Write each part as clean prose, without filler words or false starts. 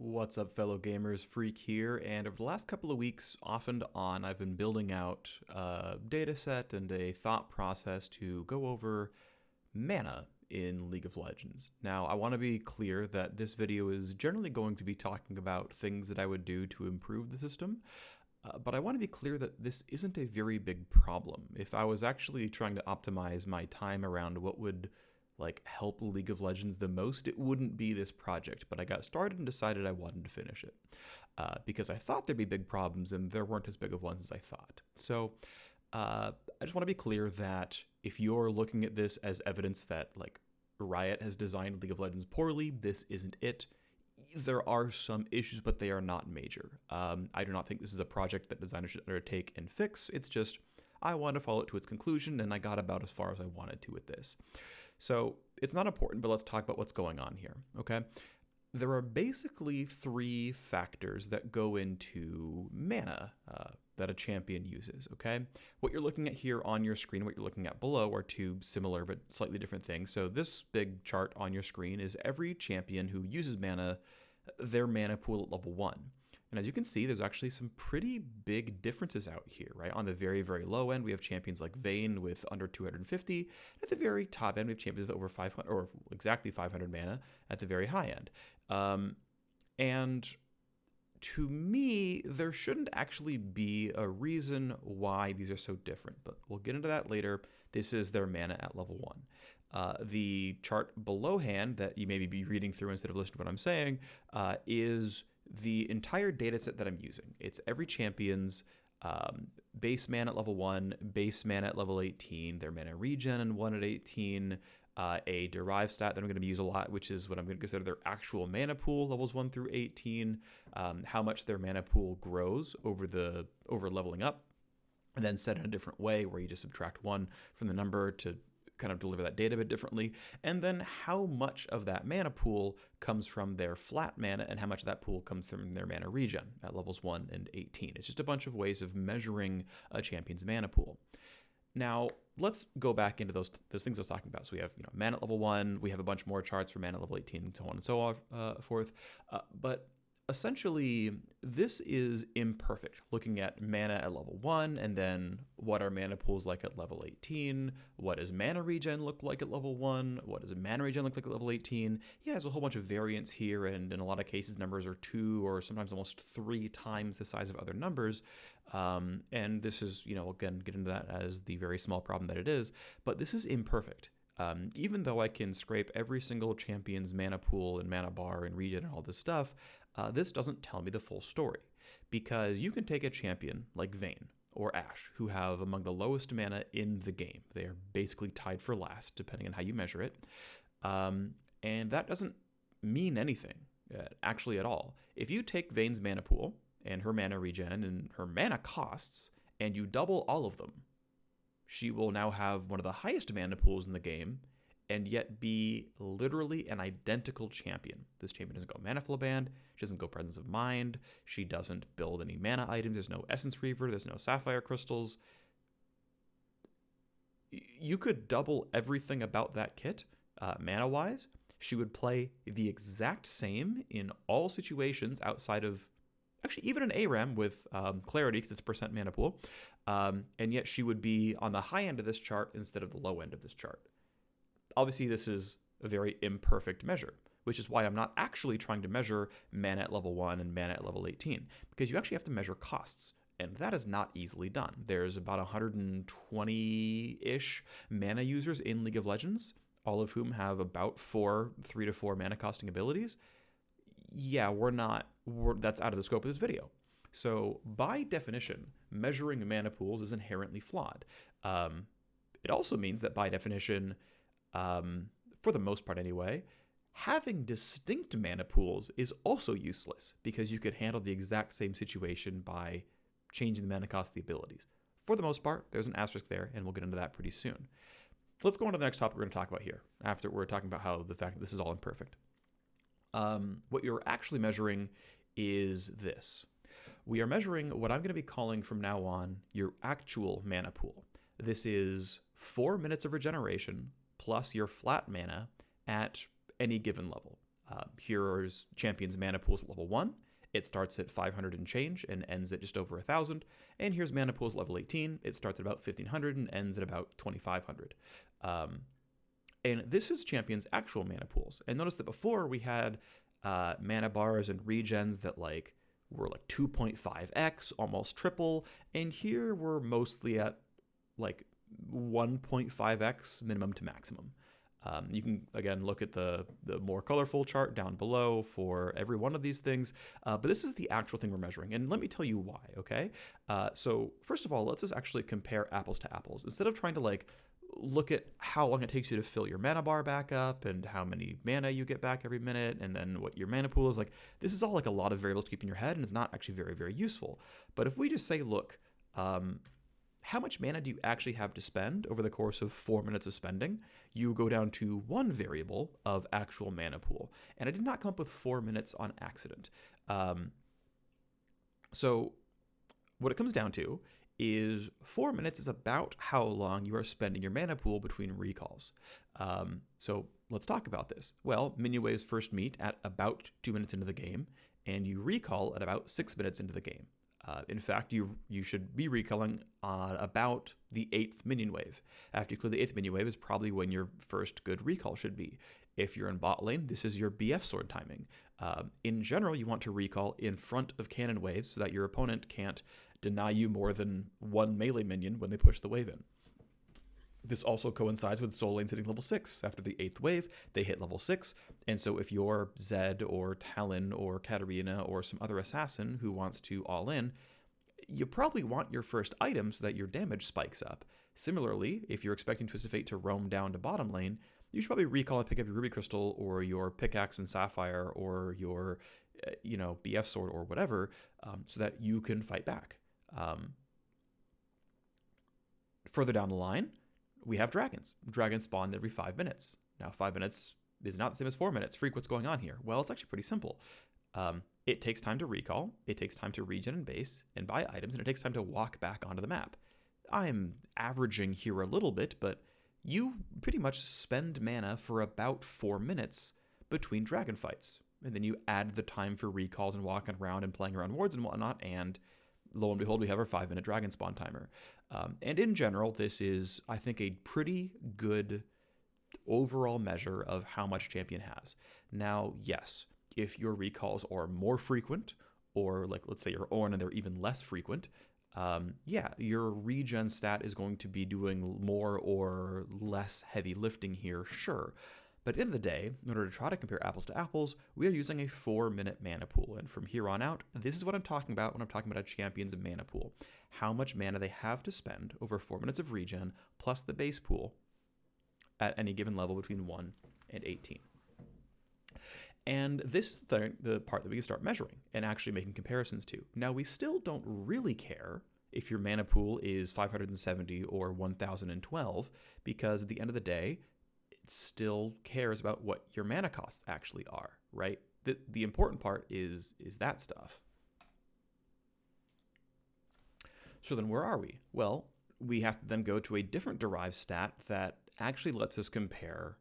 What's up, fellow gamers? Phreak here, and over the last couple of weeks, off and on, I've been building out a data set and a thought process to go over mana in League of Legends. Now, I want to be clear that this video is generally going to be talking about things that I would do to improve the system, but I want to be clear that this isn't a very big problem. If I was actually trying to optimize my time around what would help League of Legends the most, it wouldn't be this project. But I got started and decided I wanted to finish it because I thought there'd be big problems, and there weren't as big of ones as I thought. So I just want to be clear that if you're looking at this as evidence that Riot has designed League of Legends poorly, this isn't it. There are some issues, but they are not major. I do not think this is a project that designers should undertake and fix. It's just I wanted to follow it to its conclusion, and I got about as far as I wanted to with this. So it's not important, but let's talk about what's going on here, okay? There are basically three factors that go into mana that a champion uses, okay? What you're looking at here on your screen, what you're looking at below are two similar but slightly different things. So this big chart on your screen is every champion who uses mana, their mana pool at level 1. And as you can see, there's actually some pretty big differences out here, right? On the very, very low end, we have champions like Vayne with under 250. At the very top end, we have champions with over 500, or exactly 500 mana at the very high end. And to me, there shouldn't actually be a reason why these are so different, but we'll get into that later. This is their mana at level 1. The chart below hand that you maybe be reading through instead of listening to what I'm saying is the entire data set that I'm using. It's every champion's base mana at level 1, base mana at level 18, their mana regen and 1 at 18, a derived stat that I'm going to use a lot, which is what I'm going to consider their actual mana pool, levels 1 through 18, how much their mana pool grows over leveling up, and then set in a different way where you just subtract 1 from the number to kind of deliver that data a bit differently, and then how much of that mana pool comes from their flat mana and how much of that pool comes from their mana regen at levels 1 and 18. It's just a bunch of ways of measuring a champion's mana pool. Now, let's go back into those things I was talking about. So we have mana at level 1, we have a bunch more charts for mana at level 18, and so on and so forth. But essentially, this is imperfect, looking at mana at level 1, and then what are mana pools like at level 18, what does mana regen look like at level 1, what does mana regen look like at level 18. Yeah, there's a whole bunch of variance here, and in a lot of cases, numbers are 2 or sometimes almost 3 times the size of other numbers. And this is, again, get into that as the very small problem that it is, but this is imperfect. Even though I can scrape every single champion's mana pool and mana bar and regen and all this stuff, this doesn't tell me the full story, because you can take a champion like Vayne or Ashe, who have among the lowest mana in the game. They are basically tied for last, depending on how you measure it. And that doesn't mean anything, actually, at all. If you take Vayne's mana pool and her mana regen and her mana costs, and you double all of them, she will now have one of the highest mana pools in the game, and yet be literally an identical champion. This champion doesn't go mana flow band, she doesn't go presence of mind, she doesn't build any mana items, there's no essence reaver, there's no sapphire crystals. You could double everything about that kit, mana-wise. She would play the exact same in all situations outside of, actually, even an ARAM with clarity, because it's percent mana pool, and yet she would be on the high end of this chart instead of the low end of this chart. Obviously, this is a very imperfect measure, which is why I'm not actually trying to measure mana at level 1 and mana at level 18, because you actually have to measure costs, and that is not easily done. There's about 120-ish mana users in League of Legends, all of whom have about 3 to 4 mana costing abilities. Yeah, that's out of the scope of this video. So by definition, measuring mana pools is inherently flawed. It also means that by definition, for the most part anyway, having distinct mana pools is also useless, because you could handle the exact same situation by changing the mana cost of the abilities. For the most part, there's an asterisk there, and we'll get into that pretty soon. Let's go on to the next topic we're going to talk about here, after we're talking about how the fact that this is all imperfect. What you're actually measuring is this. We are measuring what I'm going to be calling from now on your actual mana pool. This is 4 minutes of regeneration plus your flat mana at any given level. Here's Champion's mana pools at level 1. It starts at 500 and change and ends at just over 1,000. And here's mana pools level 18. It starts at about 1,500 and ends at about 2,500. And this is Champion's actual mana pools. And notice that before we had mana bars and regens that were 2.5x, almost triple. And here we're mostly at 1.5x minimum to maximum. You can, again, look at the more colorful chart down below for every one of these things. But this is the actual thing we're measuring. And let me tell you why, okay? So first of all, let's just actually compare apples to apples. Instead of trying to look at how long it takes you to fill your mana bar back up and how many mana you get back every minute and then what your mana pool is this is all a lot of variables to keep in your head, and it's not actually very, very useful. But if we just say, look, how much mana do you actually have to spend over the course of 4 minutes of spending? You go down to one variable of actual mana pool. And I did not come up with 4 minutes on accident. So what it comes down to is 4 minutes is about how long you are spending your mana pool between recalls. So let's talk about this. Well, minion waves first meet at about 2 minutes into the game, and you recall at about 6 minutes into the game. In fact, you should be recalling on about the 8th minion wave. After you clear the 8th minion wave is probably when your first good recall should be. If you're in bot lane, this is your BF sword timing. In general, you want to recall in front of cannon waves so that your opponent can't deny you more than one melee minion when they push the wave in. This also coincides with Soul Lanes hitting level 6. After the 8th wave, they hit level 6. And so if you're Zed or Talon or Katarina or some other assassin who wants to all in, you probably want your first item so that your damage spikes up. Similarly, if you're expecting Twisted Fate to roam down to bottom lane, you should probably recall and pick up your Ruby Crystal or your Pickaxe and Sapphire or your BF Sword or whatever so that you can fight back. Further down the line, we have dragons. Dragons spawn every 5 minutes. Now, 5 minutes is not the same as 4 minutes. Phreak, what's going on here? Well, it's actually pretty simple. It takes time to recall, it takes time to regen and base and buy items, and it takes time to walk back onto the map. I'm averaging here a little bit, but you pretty much spend mana for about 4 minutes between dragon fights. And then you add the time for recalls and walking around and playing around wards and whatnot, and lo and behold, we have our 5-minute dragon spawn timer. And in general, this is, I think, a pretty good overall measure of how much champion has. Now, yes, if your recalls are more frequent, or let's say your Ornn and they're even less frequent, your regen stat is going to be doing more or less heavy lifting here, sure. But at the end of the day, in order to try to compare apples to apples, we are using a 4-minute mana pool. And from here on out, this is what I'm talking about when I'm talking about a champion's mana pool. How much mana they have to spend over 4 minutes of regen, plus the base pool, at any given level between 1 and 18. And this is the part that we can start measuring and actually making comparisons to. Now, we still don't really care if your mana pool is 570 or 1012, because at the end of the day, it still cares about what your mana costs actually are, right? The important part is that stuff. So then where are we? Well, we have to then go to a different derived stat that actually lets us compare,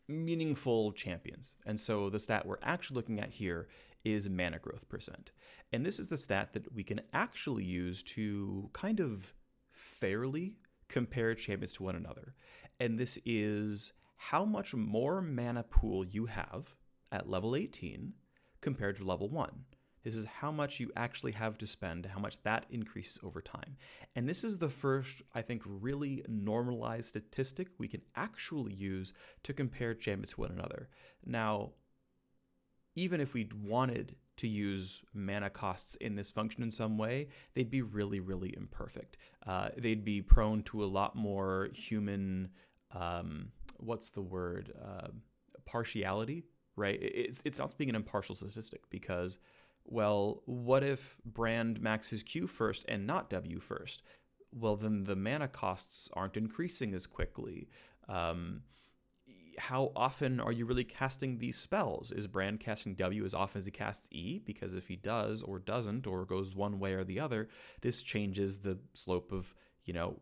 meaningful champions. And so the stat we're actually looking at here is mana growth percent. And this is the stat that we can actually use to kind of fairly compare champions to one another. And this is how much more mana pool you have at level 18 compared to level 1. This is how much you actually have to spend, how much that increases over time. And this is the first, I think, really normalized statistic we can actually use to compare champions to one another. Now, even if we wanted to use mana costs in this function in some way, they'd be really, really imperfect. They'd be prone to a lot more human, partiality, right? It's not being an impartial statistic because, well, what if Brand maxes Q first and not W first? Well, then the mana costs aren't increasing as quickly. How often are you really casting these spells? Is Brand casting W as often as he casts E? Because if he does or doesn't or goes one way or the other, this changes the slope of,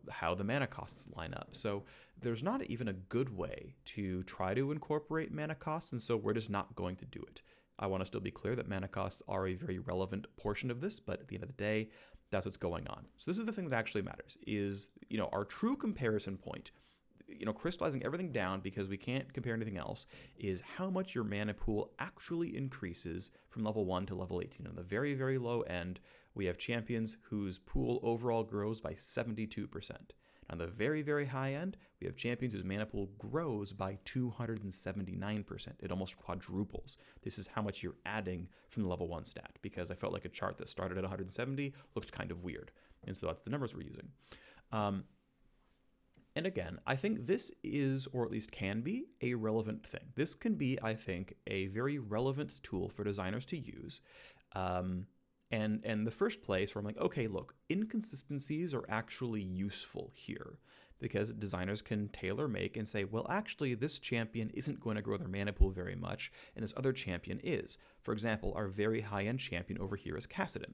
how the mana costs line up. So there's not even a good way to try to incorporate mana costs, and so we're just not going to do it. I want to still be clear that mana costs are a very relevant portion of this, but at the end of the day, that's what's going on. So this is the thing that actually matters, is, our true comparison point, crystallizing everything down because we can't compare anything else, is how much your mana pool actually increases from level 1 to level 18. On the very, very low end, we have champions whose pool overall grows by 72%. On the very, very high end, we have champions whose mana pool grows by 279%. It almost quadruples. This is how much you're adding from the level 1 stat, because I felt like a chart that started at 170 looked kind of weird. And so that's the numbers we're using. And again, I think this is, or at least can be, a relevant thing. This can be, I think, a very relevant tool for designers to use. And the first place where I'm like, okay, look, inconsistencies are actually useful here, because designers can tailor make and say, well, actually, this champion isn't going to grow their mana pool very much, and this other champion is. For example, our very high-end champion over here is Kassadin.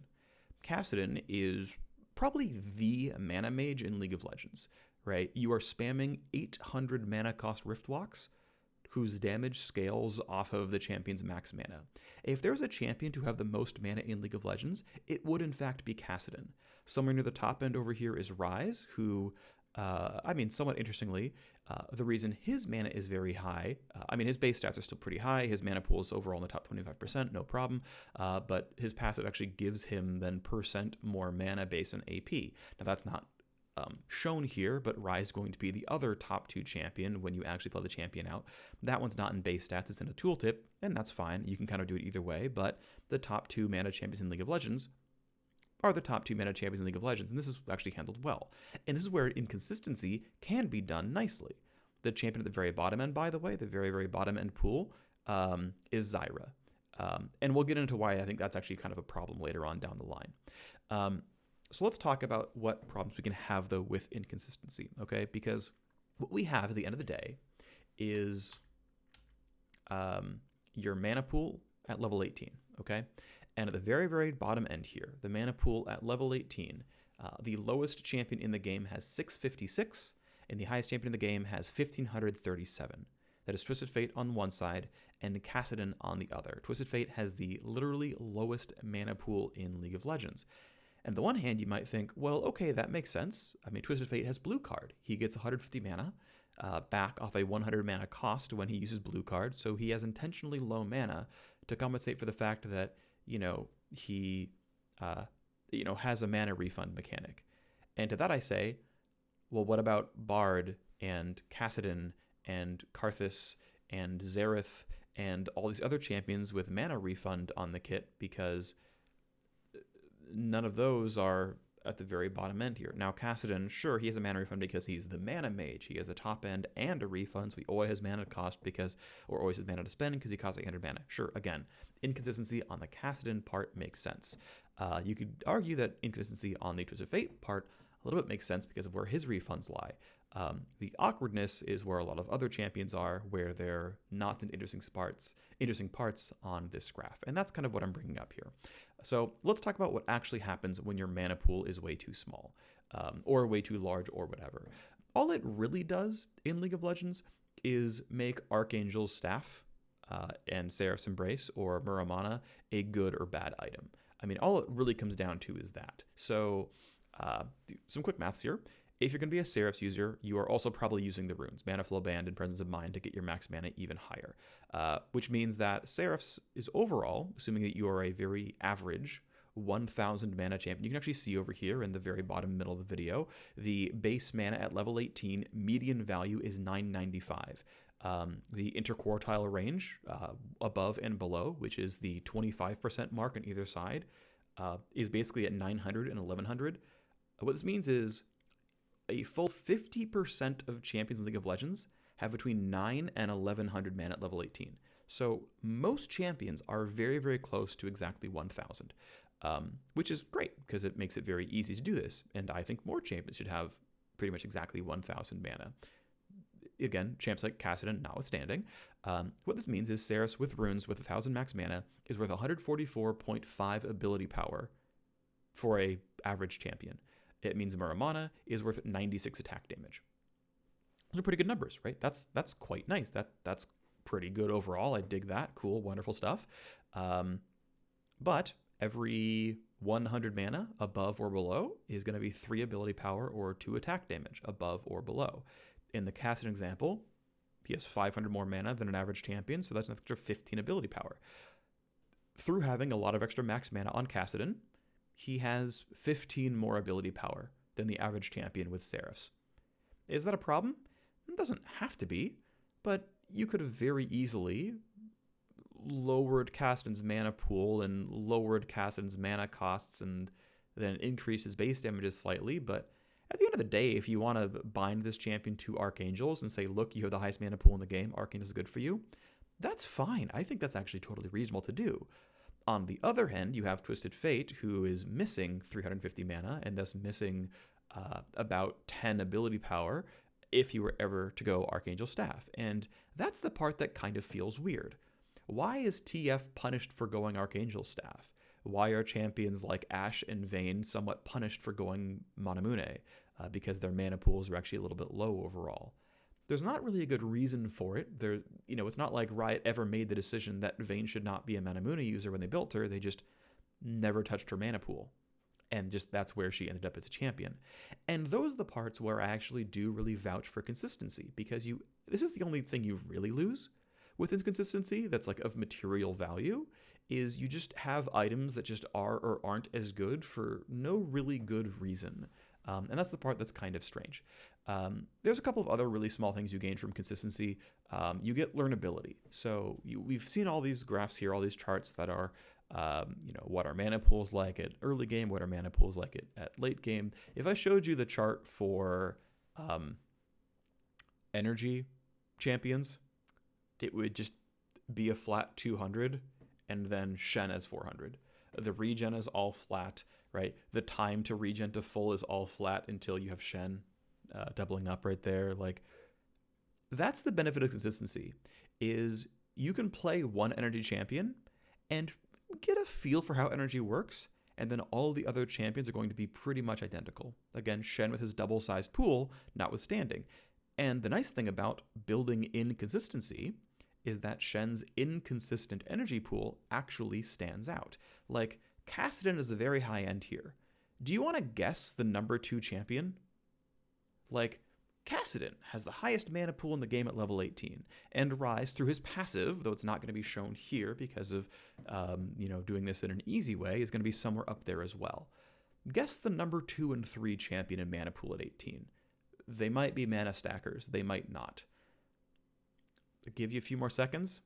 Kassadin is probably the mana mage in League of Legends, right? You are spamming 800 mana cost Riftwalks, whose damage scales off of the champion's max mana. If there's a champion to have the most mana in League of Legends, it would in fact be Kassadin. Somewhere near the top end over here is Ryze, who, somewhat interestingly, the reason his mana is very high, his base stats are still pretty high, his mana pool is overall in the top 25%, no problem, but his passive actually gives him then % more mana based on AP. Now that's not shown here, but Ryze is going to be the other top 2 champion when you actually play the champion out. That one's not in base stats, it's in a tooltip, and that's fine. You can kind of do it either way, but the top 2 mana champions in League of Legends are the top 2 mana champions in League of Legends, and this is actually handled well. And this is where inconsistency can be done nicely. The champion at the very bottom end, by the way, the very, very bottom end pool, is Zyra. And we'll get into why I think that's actually kind of a problem later on down the line. So let's talk about what problems we can have, though, with inconsistency, okay? Because what we have at the end of the day is your mana pool at level 18, okay? And at the very, very bottom end here, the mana pool at level 18, the lowest champion in the game has 656, and the highest champion in the game has 1537. That is Twisted Fate on one side and Kassadin on the other. Twisted Fate has the literally lowest mana pool in League of Legends. And on the one hand, you might think, well, okay, that makes sense. Twisted Fate has blue card. He gets 150 mana back off a 100 mana cost when he uses blue card, so he has intentionally low mana to compensate for the fact that, he, has a mana refund mechanic. And to that I say, well, what about Bard and Kassadin and Karthus and Xerath and all these other champions with mana refund on the kit, because none of those are at the very bottom end here. Now, Kassadin, sure, he has a mana refund because he's the mana mage. He has a top end and a refund, so he always has mana cost or always has mana to spend because he costs 800 mana. Sure, again, inconsistency on the Kassadin part makes sense. You could argue that inconsistency on the Twisted Fate part a little bit makes sense because of where his refunds lie. The awkwardness is where a lot of other champions are, where they're not in interesting parts on this graph. And that's kind of what I'm bringing up here. So let's talk about what actually happens when your mana pool is way too small, or way too large, or whatever. All it really does in League of Legends is make Archangel's Staff and Seraph's Embrace or Muramana a good or bad item. All it really comes down to is that. So some quick maths here. If you're going to be a Seraph's user, you are also probably using the runes, Mana Flow Band and Presence of Mind, to get your max mana even higher, which means that Seraph's is overall, assuming that you are a very average 1,000 mana champion. You can actually see over here in the very bottom middle of the video, the base mana at level 18, median value is 995. The interquartile range above and below, which is the 25% mark on either side, is basically at 900 and 1100. What this means is a full 50% of champions in League of Legends have between 9 and 1100 mana at level 18. So most champions are very, very close to exactly 1000, which is great because it makes it very easy to do this. And I think more champions should have pretty much exactly 1000 mana. Again, champs like Kassadin notwithstanding. What this means is Seraphs with runes with 1000 max mana is worth 144.5 ability power for a average champion. it means Muramana is worth 96 attack damage. Those are pretty good numbers, right? That's quite nice. That's pretty good overall. I dig that. Cool, wonderful stuff. But every 100 mana above or below is going to be 3 ability power or 2 attack damage above or below. In the Kassadin example, he has 500 more mana than an average champion, so that's an extra 15 ability power. Through having a lot of extra max mana on Kassadin, he has 15 more ability power than the average champion with Seraphs. Is that a problem? It doesn't have to be, but you could have very easily lowered Kassadin's mana pool and lowered Kassadin's mana costs and then increased his base damages slightly. But at the end of the day, if you want to bind this champion to Archangels and say, look, you have the highest mana pool in the game, Archangels is good for you, that's fine. I think that's actually totally reasonable to do. On the other hand, you have Twisted Fate, who is missing 350 mana and thus missing about 10 ability power if you were ever to go Archangel Staff. And that's the part that kind of feels weird. Why is TF punished for going Archangel Staff? Why are champions like Ashe and Vayne somewhat punished for going Manamune? Because their mana pools are actually a little bit low overall. There's not really a good reason for it. It's not like Riot ever made the decision that Vayne should not be a Manamune user when they built her. They just never touched her mana pool. And just that's where she ended up as a champion. And those are the parts where I actually do really vouch for consistency, because this is the only thing you really lose with inconsistency that's like of material value, is you just have items that just are or aren't as good for no really good reason. And that's the part that's kind of strange. There's a couple of other really small things you gain from consistency. You get learnability. So we've seen all these graphs here, all these charts that are what our mana pool's like at early game, what our mana pool's like at late game. If I showed you the chart for energy champions, it would just be a flat 200 and then Shen as 400. The regen is all flat, right? The time to regen to full is all flat until you have Shen doubling up right there. Like, that's the benefit of consistency, is you can play one energy champion and get a feel for how energy works, and then all the other champions are going to be pretty much identical. Again, Shen with his double-sized pool notwithstanding. And the nice thing about building in consistency is that Shen's inconsistent energy pool actually stands out. Like, Kassadin is the very high end here. Do you want to guess the number 2 champion? Like, Kassadin has the highest mana pool in the game at level 18, and Rise, through his passive, though it's not going to be shown here because of doing this in an easy way, is going to be somewhere up there as well. Guess the number 2 and 3 champion in mana pool at 18. They might be mana stackers. They might not. I'll give you a few more seconds.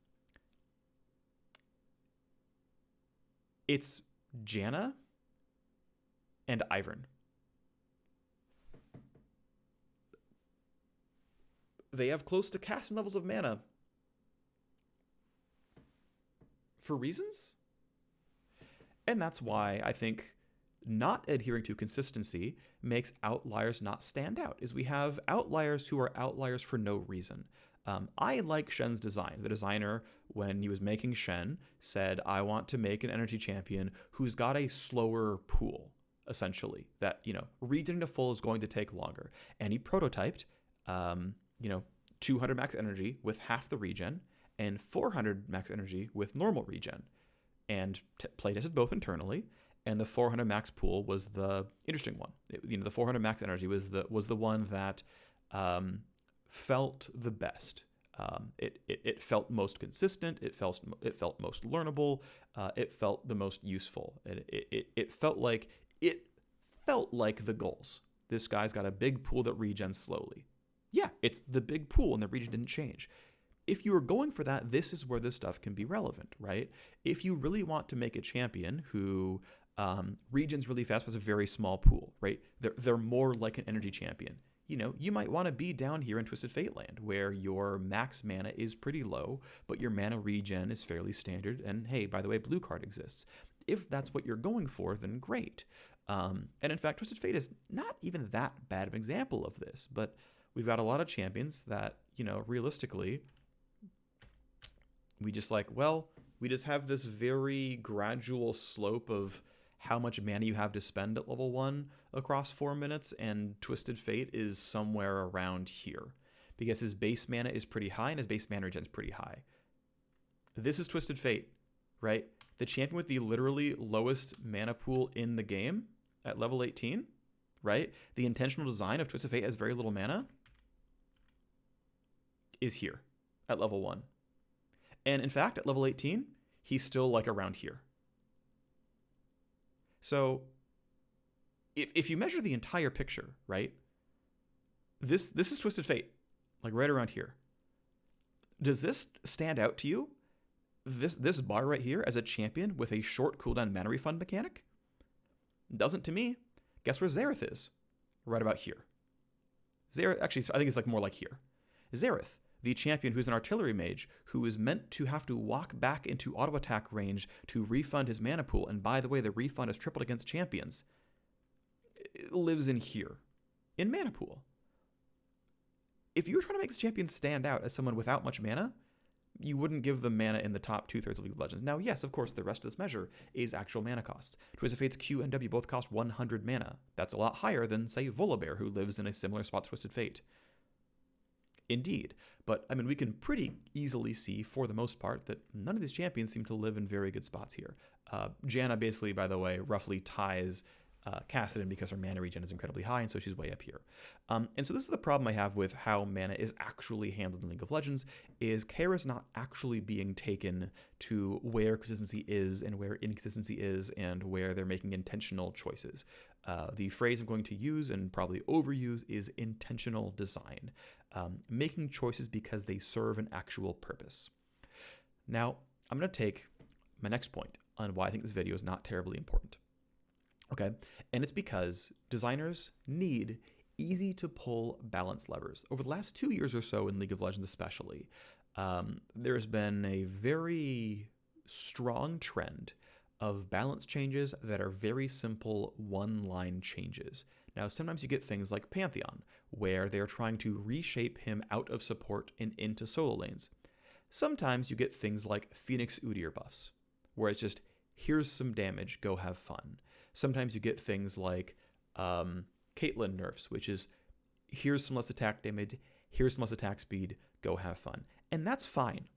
It's Janna and Ivern. They have close to Kassadin levels of mana. For reasons? And that's why I think not adhering to consistency makes Outliers not stand out, is we have Outliers who are outliers for no reason. I like Shen's design. The designer, when he was making Shen, said, I want to make an energy champion who's got a slower pool, essentially. That, regening to full is going to take longer. And he prototyped, 200 max energy with half the regen, and 400 max energy with normal regen. And playtested both internally, and the 400 max pool was the interesting one. The 400 max energy was the one that felt the best. It felt most consistent. It felt most learnable. It felt the most useful. It felt like the goals. This guy's got a big pool that regens slowly. Yeah, it's the big pool, and the regen didn't change. If you were going for that, this is where this stuff can be relevant, right? If you really want to make a champion who regens really fast, but has a very small pool, right? They're more like an energy champion. You might want to be down here in Twisted Fate land, where your max mana is pretty low, but your mana regen is fairly standard, and hey, by the way, blue card exists. If that's what you're going for, then great. And in fact, Twisted Fate is not even that bad of an example of this, but we've got a lot of champions that, realistically, we just have this very gradual slope of how much mana you have to spend at level 1 across 4 minutes, and Twisted Fate is somewhere around here because his base mana is pretty high and his base mana regen is pretty high. This is Twisted Fate, right? The champion with the literally lowest mana pool in the game at level 18, right? The intentional design of Twisted Fate has very little mana is here at level 1. And in fact, at level 18, he's still like around here. So if you measure the entire picture, right? This is Twisted Fate, like right around here. Does this stand out to you? This bar right here as a champion with a short cooldown mana refund mechanic? Doesn't to me. Guess where Xerath is? Right about here. Xerath, actually, I think it's like more like here. Xerath, the champion who's an artillery mage, who is meant to have to walk back into auto attack range to refund his mana pool, and by the way, the refund is tripled against champions, lives in here, in mana pool. If you were trying to make this champion stand out as someone without much mana, you wouldn't give them mana in the top 2/3 of League of Legends. Now, yes, of course, the rest of this measure is actual mana costs. Twisted Fate's Q and W both cost 100 mana. That's a lot higher than, say, Volibear, who lives in a similar spot to Twisted Fate. Indeed. But, I mean, we can pretty easily see, for the most part, that none of these champions seem to live in very good spots here. Janna, basically, by the way, roughly ties Kassadin because her mana regen is incredibly high, and so she's way up here. And so this is the problem I have with how mana is actually handled in League of Legends, is care is not actually being taken to where consistency is and where inconsistency is and where they're making intentional choices. The phrase I'm going to use and probably overuse is intentional design, making choices because they serve an actual purpose. Now, I'm going to take my next point on why I think this video is not terribly important. Okay, and it's because designers need easy to pull balance levers. Over the last 2 years or so in League of Legends especially, there's been a very strong trend of balance changes that are very simple one-line changes. Now, sometimes you get things like Pantheon, where they're trying to reshape him out of support and into solo lanes. Sometimes you get things like Phoenix Udyr buffs, where it's just, here's some damage, go have fun. Sometimes you get things like Caitlyn nerfs, which is, here's some less attack damage, here's some less attack speed, go have fun. And that's fine.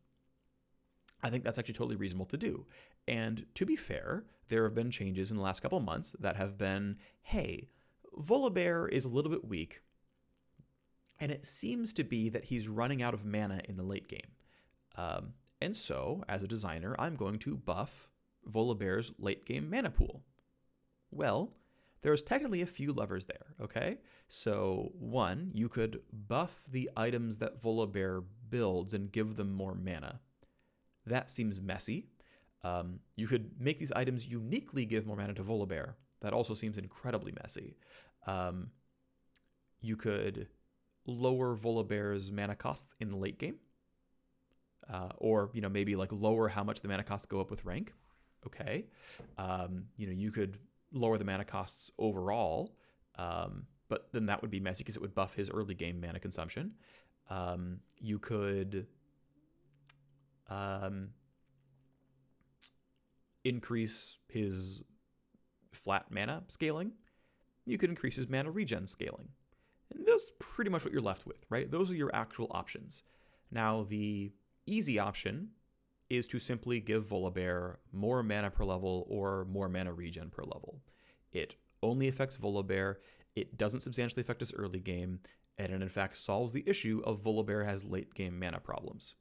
I think that's actually totally reasonable to do. And to be fair, there have been changes in the last couple of months that have been, hey, Volibear is a little bit weak, and it seems to be that he's running out of mana in the late game. And so, as a designer, I'm going to buff Volibear's late game mana pool. Well, there's technically a few levers there, okay? So, one, you could buff the items that Volibear builds and give them more mana. That seems messy. You could make these items uniquely give more mana to Volibear. That also seems incredibly messy. You could lower Volibear's mana costs in the late game. Or, maybe like lower how much the mana costs go up with rank. Okay. You could lower the mana costs overall, but then that would be messy because it would buff his early game mana consumption. You could increase his flat mana scaling. You could increase his mana regen scaling. And that's pretty much what you're left with, right? Those are your actual options. Now, the easy option is to simply give Volibear more mana per level or more mana regen per level. It only affects Volibear, it doesn't substantially affect his early game, and it in fact solves the issue of Volibear has late game mana problems.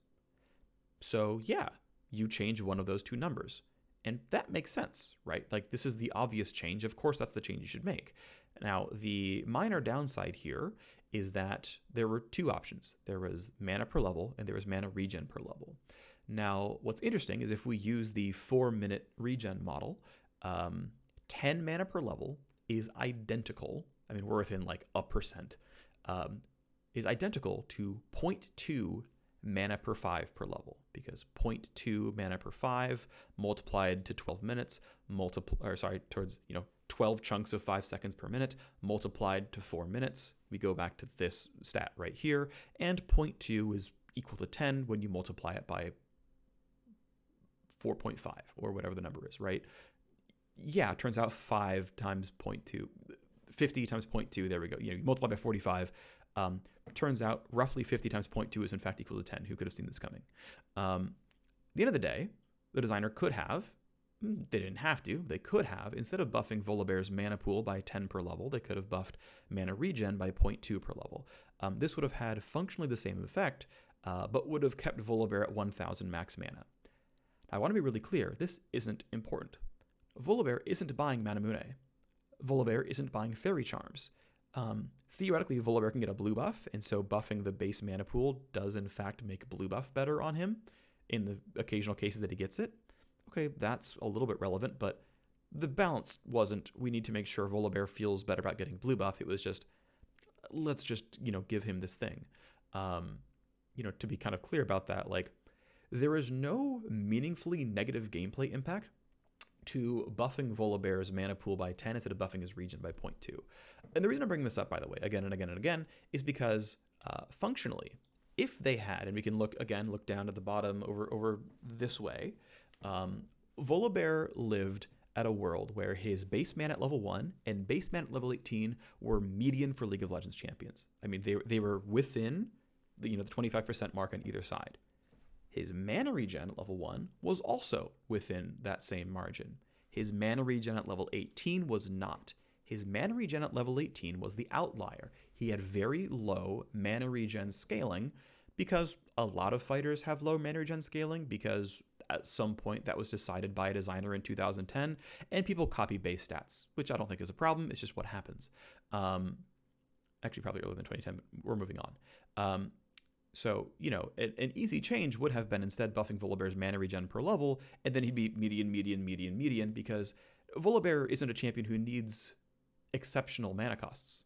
So yeah, you change one of those two numbers. And that makes sense, right? Like, this is the obvious change. Of course, that's the change you should make. Now, the minor downside here is that there were two options. There was mana per level and there was mana regen per level. Now, what's interesting is if we use the 4-minute regen model, 10 mana per level is identical. I mean, we're within like a percent, is identical to 0.2 mana per 5 per level, because 0.2 mana per 5 multiplied to 12 minutes, towards 12 chunks of 5 seconds per minute multiplied to 4 minutes. We go back to this stat right here, and 0.2 is equal to 10 when you multiply it by 4.5 or whatever the number is, right? Yeah, it turns out 5 times 0.2, 50 times 0.2, there we go. You multiply by 45. Turns out roughly 50 times 0.2 is in fact equal to 10. Who could have seen this coming? At the end of the day, the designer could have, they didn't have to, they could have, instead of buffing Volibear's mana pool by 10 per level, they could have buffed mana regen by 0.2 per level. This would have had functionally the same effect, but would have kept Volibear at 1000 max mana. I want to be really clear, this isn't important. Volibear isn't buying Manamune. Volibear isn't buying Fairy Charms. Theoretically, Volibear can get a blue buff, and so buffing the base mana pool does in fact make blue buff better on him in the occasional cases that he gets it. Okay, that's a little bit relevant, but the balance wasn't, we need to make sure Volibear feels better about getting blue buff. It was just, let's just, give him this thing. To be kind of clear about that, like, there is no meaningfully negative gameplay impact to buffing Volibear's mana pool by 10 instead of buffing his regen by 0.2. And the reason I'm bringing this up, by the way, again and again and again, is because functionally, if they had, and we can look down at the bottom over this way, Volibear lived at a world where his base mana at level 1 and base mana at level 18 were median for League of Legends champions. I mean, they were within the 25% mark on either side. His mana regen at level 1 was also within that same margin. His mana regen at level 18 was not. His mana regen at level 18 was the outlier. He had very low mana regen scaling because a lot of fighters have low mana regen scaling because at some point that was decided by a designer in 2010, and people copy base stats, which I don't think is a problem. It's just what happens. Actually, probably earlier than 2010, but we're moving on. So, an easy change would have been instead buffing Volibear's mana regen per level, and then he'd be median, because Volibear isn't a champion who needs exceptional mana costs.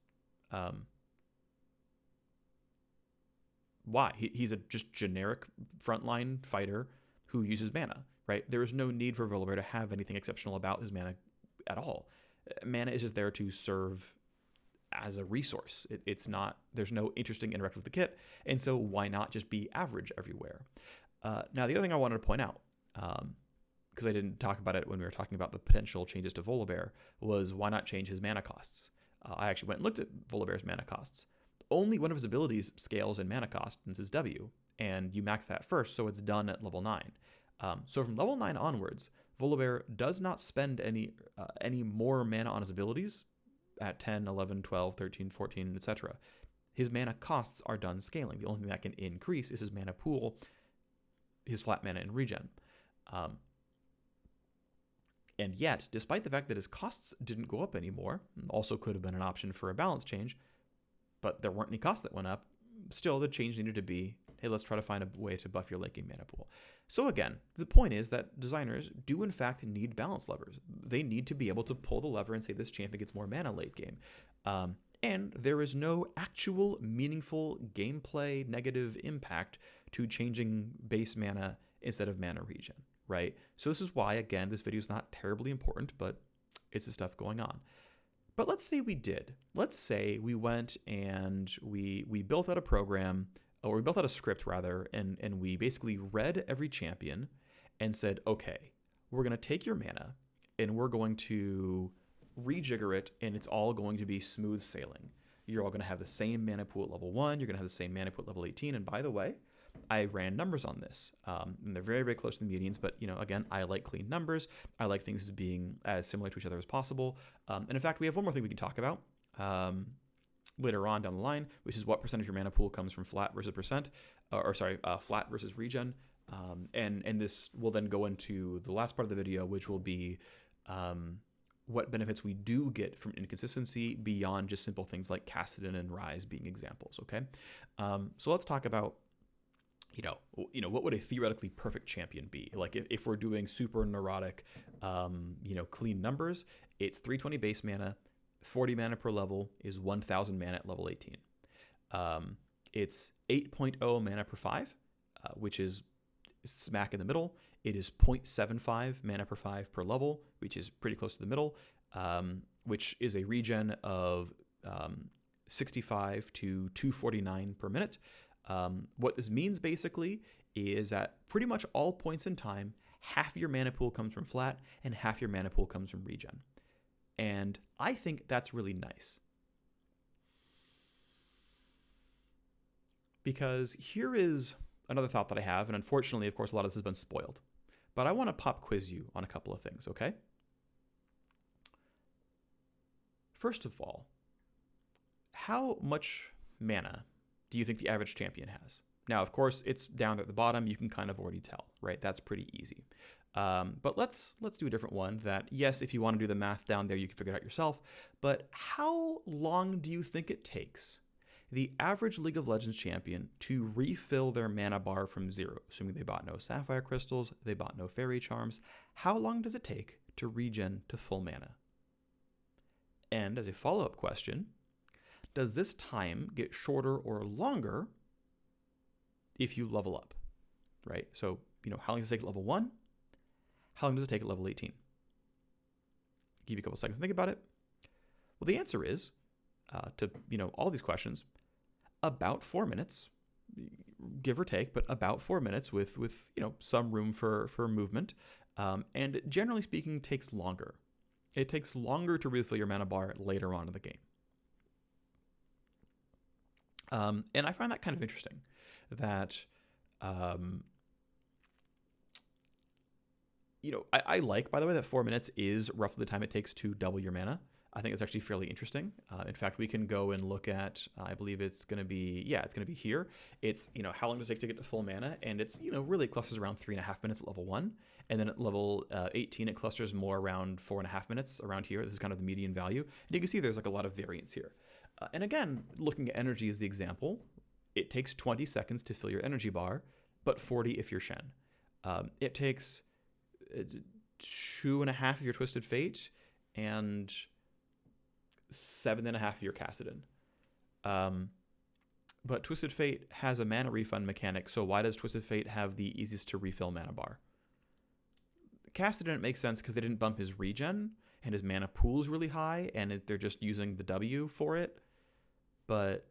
Why? He's a just generic frontline fighter who uses mana, right? There is no need for Volibear to have anything exceptional about his mana at all. Mana is just there to serve as a resource. It's not, there's no interesting interaction with the kit, and so why not just be average everywhere? Now, the other thing I wanted to point out, because I didn't talk about it when we were talking about the potential changes to Volibear, was why not change his mana costs? I actually went and looked at Volibear's mana costs. Only one of his abilities scales in mana cost, and this is W, and you max that first, so it's done at level 9. So from level 9 onwards, Volibear does not spend any more mana on his abilities at 10, 11, 12, 13, 14, etc. His mana costs are done scaling. The only thing that can increase is his mana pool, his flat mana and regen. And yet, despite the fact that his costs didn't go up anymore, also could have been an option for a balance change, but there weren't any costs that went up, still the change needed to be, hey, let's try to find a way to buff your late game mana pool. So again, the point is that designers do in fact need balance levers. They need to be able to pull the lever and say this champion gets more mana late game. And there is no actual meaningful gameplay negative impact to changing base mana instead of mana regen, right? So this is why, again, this video is not terribly important, but it's the stuff going on. But let's say we did. Let's say we went and we built out a program, or we built out a script rather, and we basically read every champion and said, okay, we're going to take your mana and we're going to rejigger it, and it's all going to be smooth sailing. You're all going to have the same mana pool at level 1, you're going to have the same mana pool at level 18, and by the way, I ran numbers on this, and they're very, very close to the medians, but, again, I like clean numbers. I like things as being as similar to each other as possible. And in fact, we have one more thing we can talk about later on down the line, which is what percentage of your mana pool comes from flat versus flat versus regen. And this will then go into the last part of the video, which will be what benefits we do get from inconsistency beyond just simple things like Kassadin and Rise being examples, okay? So let's talk about what would a theoretically perfect champion be? Like if we're doing super neurotic, clean numbers, it's 320 base mana, 40 mana per level is 1000 mana at level 18. It's 8.0 mana per 5, which is smack in the middle. It is 0.75 mana per 5 per level, which is pretty close to the middle, which is a regen of 65 to 249 per minute. What this means basically is at pretty much all points in time, half your mana pool comes from flat and half your mana pool comes from regen. And I think that's really nice. Because here is another thought that I have, and unfortunately, of course, a lot of this has been spoiled. But I want to pop quiz you on a couple of things, okay? First of all, how much mana do you think the average champion has? Now, of course, it's down at the bottom. You can kind of already tell, right? That's pretty easy. But let's do a different one that, yes, if you want to do the math down there, you can figure it out yourself. But how long do you think it takes the average League of Legends champion to refill their mana bar from 0? Assuming they bought no Sapphire Crystals, they bought no Fairy Charms. How long does it take to regen to full mana? And as a follow-up question, does this time get shorter or longer if you level up, right? So, how long does it take at level 1? How long does it take at level 18? Give you a couple seconds to think about it. Well, the answer is, to all these questions, about 4 minutes, give or take, but about 4 minutes with some room for movement. And generally speaking, takes longer. It takes longer to refill your mana bar later on in the game. And I find that kind of interesting that, I like, by the way, that 4 minutes is roughly the time it takes to double your mana. I think it's actually fairly interesting. In fact, we can go and look at, I believe it's going to be here. It's, how long does it take to get to full mana? And it's, really clusters around 3.5 minutes at level 1. And then at level 18, it clusters more around 4.5 minutes around here. This is kind of the median value. And you can see there's like a lot of variance here. And again, looking at energy as the example, it takes 20 seconds to fill your energy bar, but 40 if you're Shen. It takes 2.5 of your Twisted Fate and 7.5 of your Kassadin. But Twisted Fate has a mana refund mechanic, so why does Twisted Fate have the easiest to refill mana bar? Kassadin, it makes sense because they didn't bump his regen, and his mana pool is really high, and they're just using the W for it. But,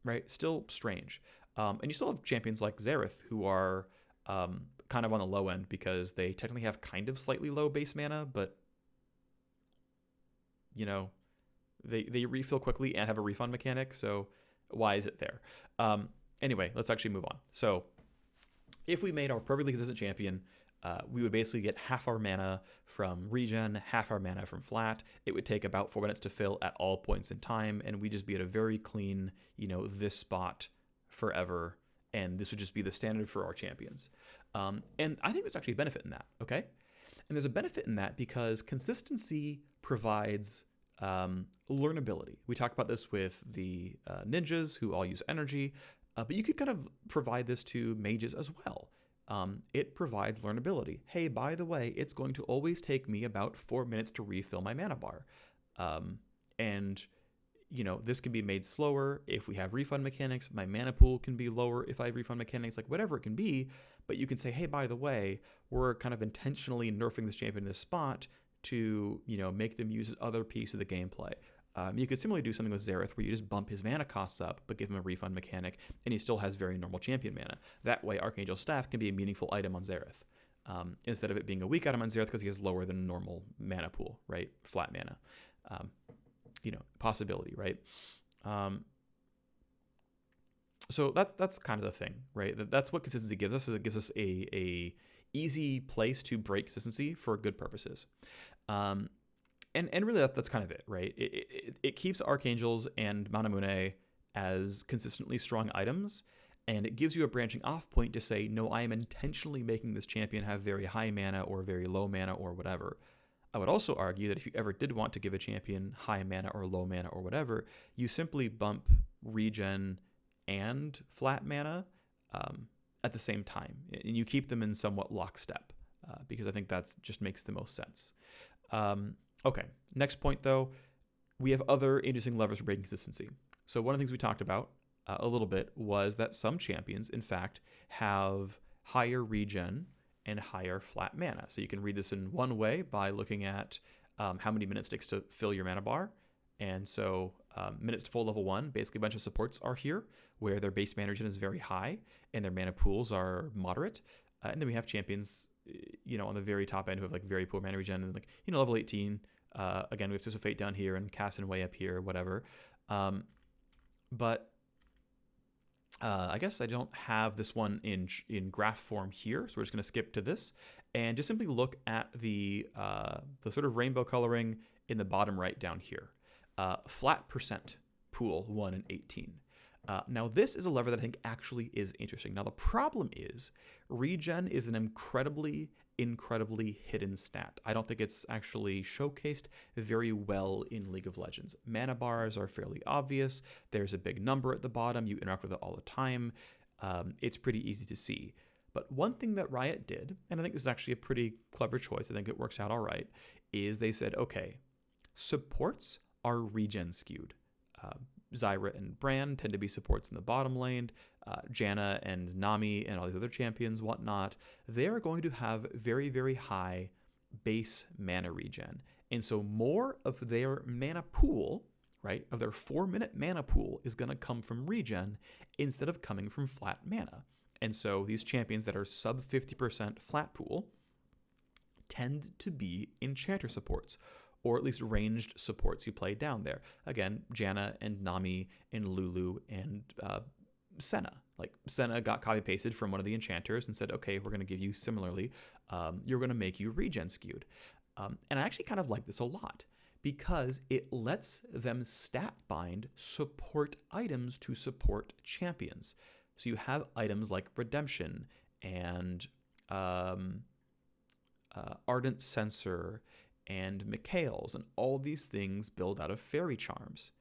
right, still strange. And you still have champions like Xerath, who are kind of on the low end because they technically have kind of slightly low base mana, but, they refill quickly and have a refund mechanic, so why is it there? Anyway, let's actually move on. So, if we made our perfectly consistent champion, we would basically get half our mana from regen, half our mana from flat. It would take about 4 minutes to fill at all points in time, and we'd just be at a very clean, this spot forever, and this would just be the standard for our champions. And I think there's actually a benefit in that, okay? And there's a benefit in that because consistency provides learnability. We talked about this with the ninjas who all use energy, but you could kind of provide this to mages as well. It provides learnability. Hey, by the way, it's going to always take me about 4 minutes to refill my mana bar. And, this can be made slower if we have refund mechanics. My mana pool can be lower if I have refund mechanics, like whatever it can be. But you can say, hey, by the way, we're kind of intentionally nerfing this champion in this spot to, make them use this other piece of the gameplay. You could similarly do something with Xerath where you just bump his mana costs up, but give him a refund mechanic, and he still has very normal champion mana. That way, Archangel Staff can be a meaningful item on Xerath, instead of it being a weak item on Xerath because he has lower than normal mana pool, right? Flat mana. Possibility, right? So that's kind of the thing, right? That's what consistency gives us. Is it gives us a easy place to break consistency for good purposes. And really, that's kind of it, right? It keeps Archangels and Manamune as consistently strong items, and it gives you a branching off point to say, no, I am intentionally making this champion have very high mana or very low mana or whatever. I would also argue that if you ever did want to give a champion high mana or low mana or whatever, you simply bump regen and flat mana at the same time, and you keep them in somewhat lockstep, because I think that just makes the most sense. Okay, next point though, we have other interesting levers for breaking consistency. So one of the things we talked about a little bit was that some champions, in fact, have higher regen and higher flat mana. So you can read this in one way by looking at how many minutes it takes to fill your mana bar. And so minutes to full level 1, basically a bunch of supports are here where their base mana regen is very high and their mana pools are moderate. And then we have champions, on the very top end who have like very poor mana regen and like, level 18. Again, we have Twist of Fate down here and Cassin way up here, whatever. But I guess I don't have this one in graph form here, so we're just going to skip to this and just simply look at the sort of rainbow coloring in the bottom right down here. Flat percent pool 1 and 18. Now this is a lever that I think actually is interesting. Now the problem is regen is an incredibly hidden stat. I don't think it's actually showcased very well in League of Legends. Mana bars are fairly obvious. There's a big number at the bottom. You interact with it all the time. It's pretty easy to see. But one thing that Riot did, and I think this is actually a pretty clever choice, I think it works out all right, is they said, okay, supports are regen skewed. Zyra and Brand tend to be supports in the bottom lane. Janna and Nami and all these other champions, whatnot, they're going to have very, very high base mana regen. And so more of their mana pool, right, of their 4-minute mana pool is going to come from regen instead of coming from flat mana. And so these champions that are sub 50% flat pool tend to be enchanter supports, or at least ranged supports you play down there. Again, Janna and Nami and Lulu and Senna. Like, Senna got copy-pasted from one of the enchanters and said, okay, we're going to give you similarly, you're going to make you regen skewed. And I actually kind of like this a lot because it lets them stat bind support items to support champions. So you have items like Redemption and Ardent Censor and Mikhail's, and all these things build out of fairy charms.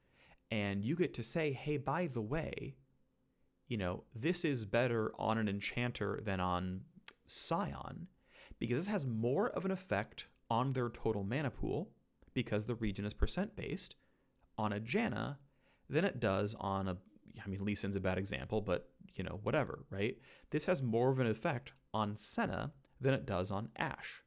And you get to say, hey, by the way, this is better on an enchanter than on Scion, because this has more of an effect on their total mana pool, because the regen is percent based, on a Janna than it does on Lee Sin's a bad example, but, whatever, right? This has more of an effect on Senna than it does on Ashe.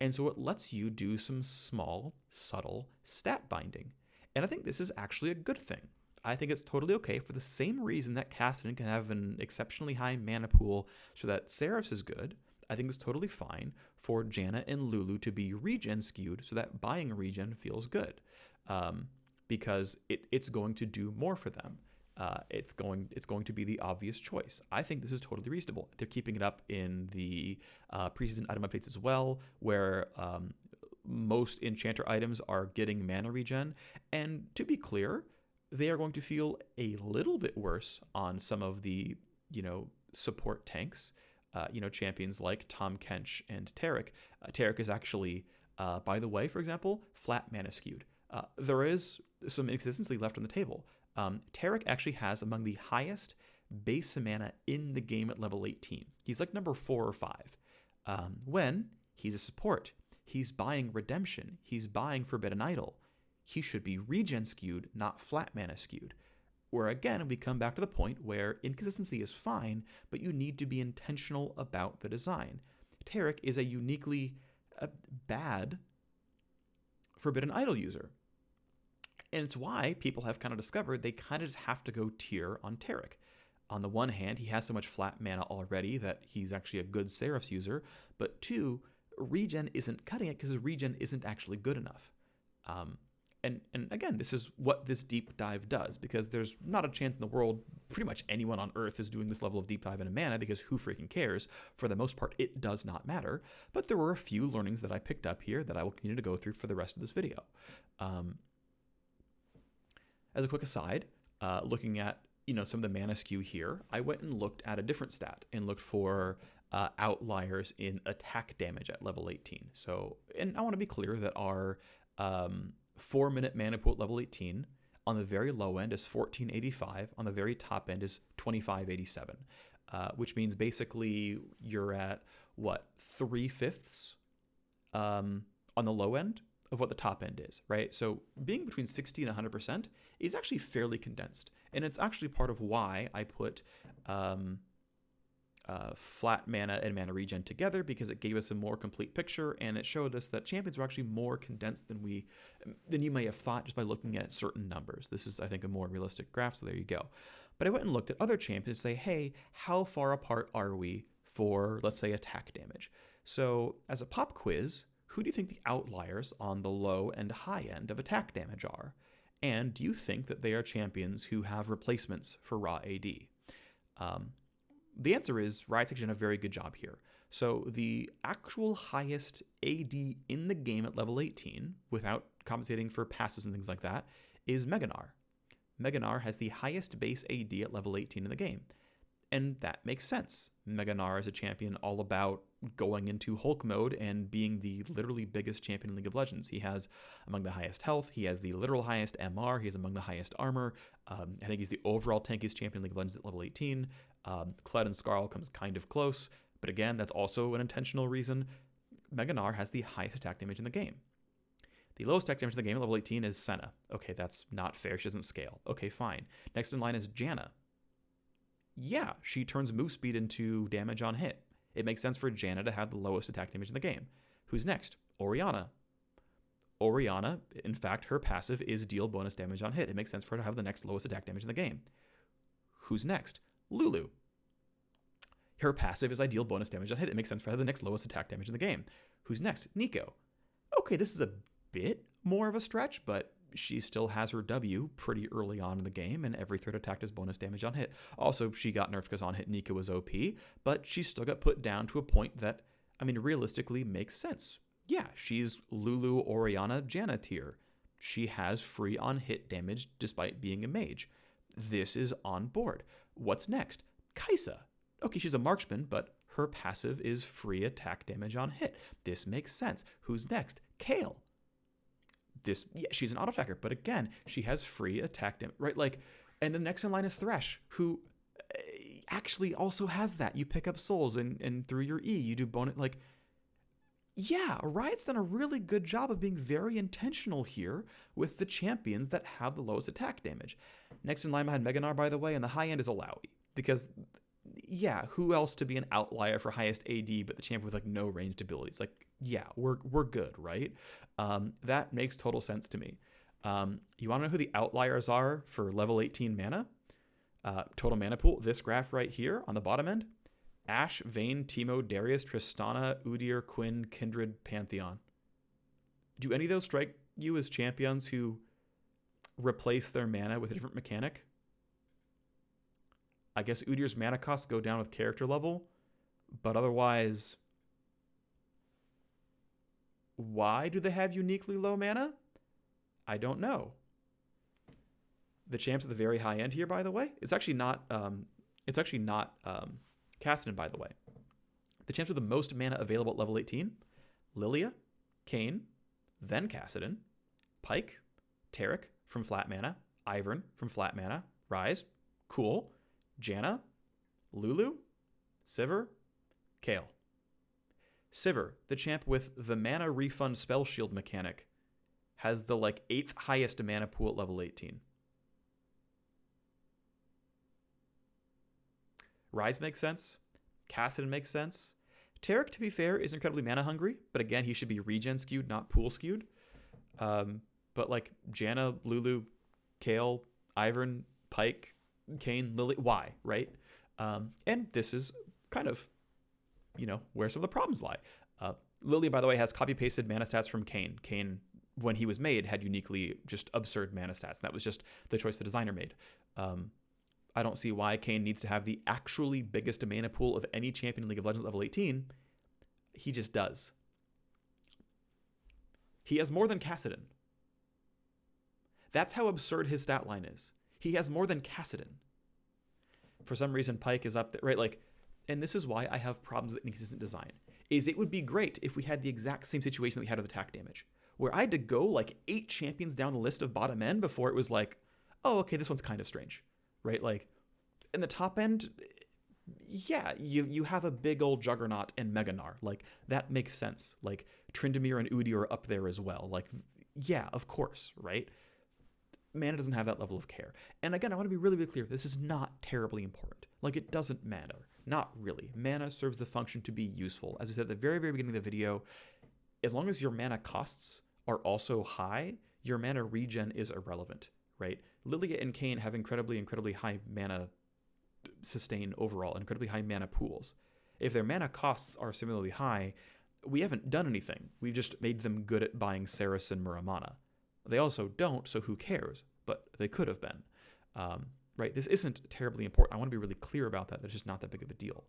And so it lets you do some small, subtle stat binding. And I think this is actually a good thing. I think it's totally okay for the same reason that Cassin can have an exceptionally high mana pool so that Seraph's is good. I think it's totally fine for Janna and Lulu to be regen skewed so that buying regen feels good, because it's going to do more for them. It's going to be the obvious choice. I think this is totally reasonable. They're keeping it up in the preseason item updates as well, where most enchanter items are getting mana regen. And to be clear, they are going to feel a little bit worse on some of the support tanks. Champions like Tahm Kench and Taric. Taric is actually, by the way, for example, flat mana skewed. There is some inconsistency left on the table. Taric actually has among the highest base mana in the game at level 18. He's like number 4 or 5. When he's a support, he's buying Redemption, he's buying Forbidden Idol. He should be regen skewed, not flat mana skewed. Where again, we come back to the point where inconsistency is fine, but you need to be intentional about the design. Taric is a uniquely bad Forbidden Idol user. And it's why people have kind of discovered they kind of just have to go tier on Taric. On the one hand, he has so much flat mana already that he's actually a good Seraph's user, but 2, regen isn't cutting it because his regen isn't actually good enough. And again, this is what this deep dive does, because there's not a chance in the world pretty much anyone on Earth is doing this level of deep dive into mana, because who freaking cares? For the most part, it does not matter. But there were a few learnings that I picked up here that I will continue to go through for the rest of this video. As a quick aside, looking at some of the mana skew here, I went and looked at a different stat and looked for outliers in attack damage at level 18. So, and I want to be clear that our 4-minute mana pool at level 18 on the very low end is 1485, on the very top end is 2587, which means basically you're at what, 3/5 on the low end of what the top end is, right? So being between 60 and 100% is actually fairly condensed. And it's actually part of why I put flat mana and mana regen together, because it gave us a more complete picture, and it showed us that champions were actually more condensed than you may have thought just by looking at certain numbers. This is, I think, a more realistic graph, so there you go. But I went and looked at other champions to say, hey, how far apart are we for, let's say, attack damage. So as a pop quiz, who do you think the outliers on the low and high end of attack damage are? And do you think that they are champions who have replacements for raw AD? The answer is Riot's actually done a very good job here. So the actual highest AD in the game at level 18, without compensating for passives and things like that, is Meganar. Meganar has the highest base AD at level 18 in the game. And that makes sense. Meganar is a champion all about going into Hulk mode and being the literally biggest champion in League of Legends. He has among the highest health. He has the literal highest MR. He has among the highest armor. I think he's the overall tankiest champion in League of Legends at level 18. Kled and Skarl comes kind of close. But again, that's also an intentional reason. Meganar has the highest attack damage in the game. The lowest attack damage in the game at level 18 is Senna. Okay, that's not fair. She doesn't scale. Okay, fine. Next in line is Janna. Yeah, she turns move speed into damage on hit. It makes sense for Janna to have the lowest attack damage in the game. Who's next? Orianna. Orianna, in fact, her passive is deal bonus damage on hit. It makes sense for her to have the next lowest attack damage in the game. Who's next? Lulu. Her passive is ideal bonus damage on hit. It makes sense for her to have the next lowest attack damage in the game. Who's next? Nico. Okay, this is a bit more of a stretch, but she still has her W pretty early on in the game, and every third attack does bonus damage on hit. Also, she got nerfed because on hit Nico was OP, but she still got put down to a point that, I mean, realistically makes sense. Yeah, she's Lulu, Orianna, Janna tier. She has free on hit damage despite being a mage. This is on board. What's next? Kai'Sa. Okay, she's a marksman, but her passive is free attack damage on hit. This makes sense. Who's next? Kayle. She's an auto attacker, but again, she has free attack damage, right? Like, and the next in line is Thresh, who actually also has that. You pick up souls, and through your E, you do bonus. Like, yeah, Riot's done a really good job of being very intentional here with the champions that have the lowest attack damage. Next in line behind Meganar, by the way, and the high end is Alawi, because yeah, who else to be an outlier for highest AD but the champion with like no ranged abilities? Like, yeah, we're good, right? That makes total sense to me. You want to know who the outliers are for level 18 mana? Total mana pool, this graph right here on the bottom end. Ashe, Vayne, Teemo, Darius, Tristana, Udyr, Quinn, Kindred, Pantheon. Do any of those strike you as champions who replace their mana with a different mechanic? I guess Udyr's mana costs go down with character level, but otherwise, why do they have uniquely low mana? I don't know. The champs at the very high end here, by the way, it's actually not Kassadin, by the way. The champs with the most mana available at level 18, Lilia, Kayn, then Kassadin, Pyke, Taric from flat mana, Ivern from flat mana, Ryze, cool, Janna, Lulu, Sivir, Kayle. Sivir, the champ with the mana refund spell shield mechanic, has the 8th highest mana pool at level 18. Ryze makes sense. Kassadin makes sense. Taric, to be fair, is incredibly mana hungry, but again, he should be regen skewed, not pool skewed. But Janna, Lulu, Kayle, Ivern, Pyke, Kayn, Lily, why, right? And this is kind of, where some of the problems lie. Lily, by the way, has copy-pasted mana stats from Kayn. Kayn, when he was made, had uniquely just absurd mana stats. That was just the choice the designer made. I don't see why Kayn needs to have the actually biggest mana pool of any champion in League of Legends level 18. He just does. He has more than Kassadin. That's how absurd his stat line is. He has more than Kassadin. For some reason, Pyke is up there, right? And this is why I have problems with inconsistent design. It would be great if we had the exact same situation that we had with attack damage, where I had to go 8 champions down the list of bottom end before it was oh, okay, this one's kind of strange, right? In the top end, yeah, you have a big old juggernaut and Meganar. That makes sense. Tryndamere and Udyr are up there as well. Yeah, of course, right? Mana doesn't have that level of care. And again, I want to be really, really clear. This is not terribly important. It doesn't matter. Not really. Mana serves the function to be useful. As I said at the very, very beginning of the video, as long as your mana costs are also high, your mana regen is irrelevant, right? Lilia and Kayn have incredibly, incredibly high mana sustain overall, incredibly high mana pools. If their mana costs are similarly high, we haven't done anything. We've just made them good at buying Ceres and Muramana. They also don't, so who cares? But they could have been. Right? This isn't terribly important. I want to be really clear about that. That's just not that big of a deal.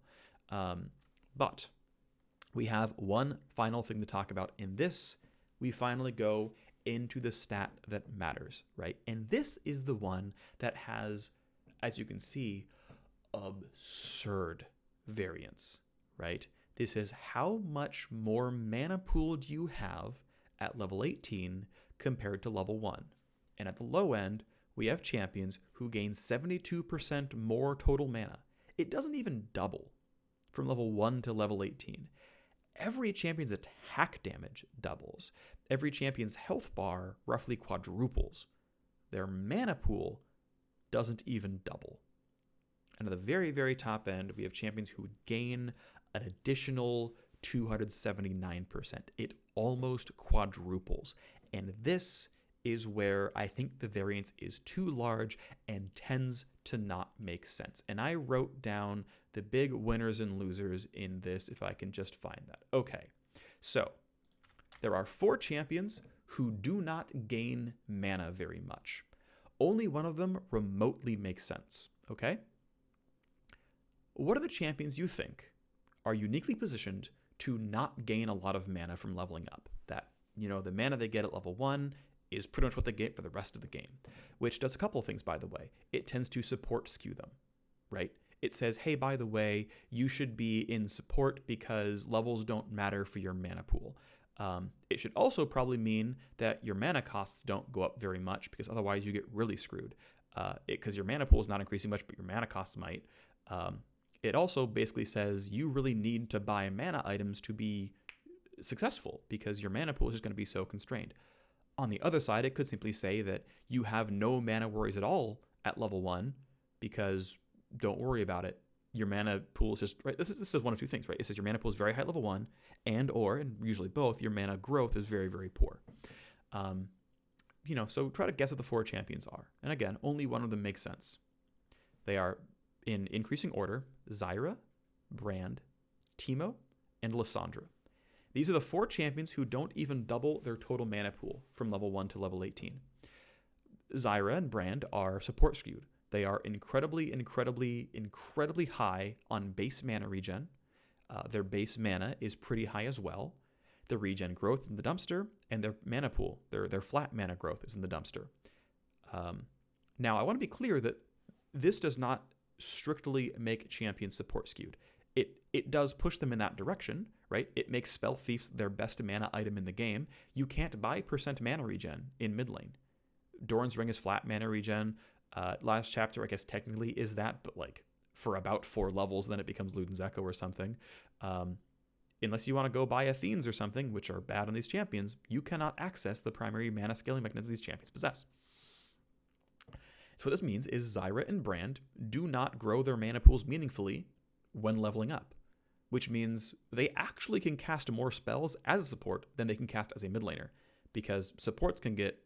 But we have one final thing to talk about in this. We finally go into the stat that matters, right? And this is the one that has, as you can see, absurd variance, right? This is how much more mana pool do you have at level 18 compared to level 1. And at the low end, we have champions who gain 72% more total mana. It doesn't even double from level 1 to level 18. Every champion's attack damage doubles. Every champion's health bar roughly quadruples. Their mana pool doesn't even double. And at the very, very top end, we have champions who gain an additional 279%. It almost quadruples. And this is where I think the variance is too large and tends to not make sense. And I wrote down the big winners and losers in this, if I can just find that. Okay, so there are 4 champions who do not gain mana very much. Only one of them remotely makes sense, okay? What are the champions you think are uniquely positioned to not gain a lot of mana from leveling up? That, the mana they get at level 1 is pretty much what they get for the rest of the game, which does a couple of things, by the way. It tends to support skew them, right? It says, hey, by the way, you should be in support because levels don't matter for your mana pool. It should also probably mean that your mana costs don't go up very much because otherwise you get really screwed because your mana pool is not increasing much, but your mana costs might. It also basically says you really need to buy mana items to be successful because your mana pool is just going to be so constrained. On the other side, it could simply say that you have no mana worries at all at level 1 because don't worry about it. Your mana pool is just, right? This is one of two things, right? It says your mana pool is very high at level 1 and usually both, your mana growth is very, very poor. So try to guess what the 4 champions are. And again, only one of them makes sense. They are, in increasing order, Zyra, Brand, Teemo, and Lissandra. These are the 4 champions who don't even double their total mana pool from level 1 to level 18. Zyra and Brand are support skewed. They are incredibly, incredibly, incredibly high on base mana regen. Their base mana is pretty high as well. The regen growth in the dumpster, and their mana pool, their flat mana growth is in the dumpster. Now, I want to be clear that this does not strictly make champions support skewed. It does push them in that direction, right? It makes Spell Thieves their best mana item in the game. You can't buy percent mana regen in mid lane. Doran's Ring is flat mana regen. Last chapter, I guess technically is that, but like for about 4 levels, then it becomes Luden's Echo or something. Unless you want to go buy Athenes or something, which are bad on these champions, you cannot access the primary mana scaling mechanism these champions possess. So what this means is Zyra and Brand do not grow their mana pools meaningfully when leveling up, which means they actually can cast more spells as a support than they can cast as a mid laner, because supports can get,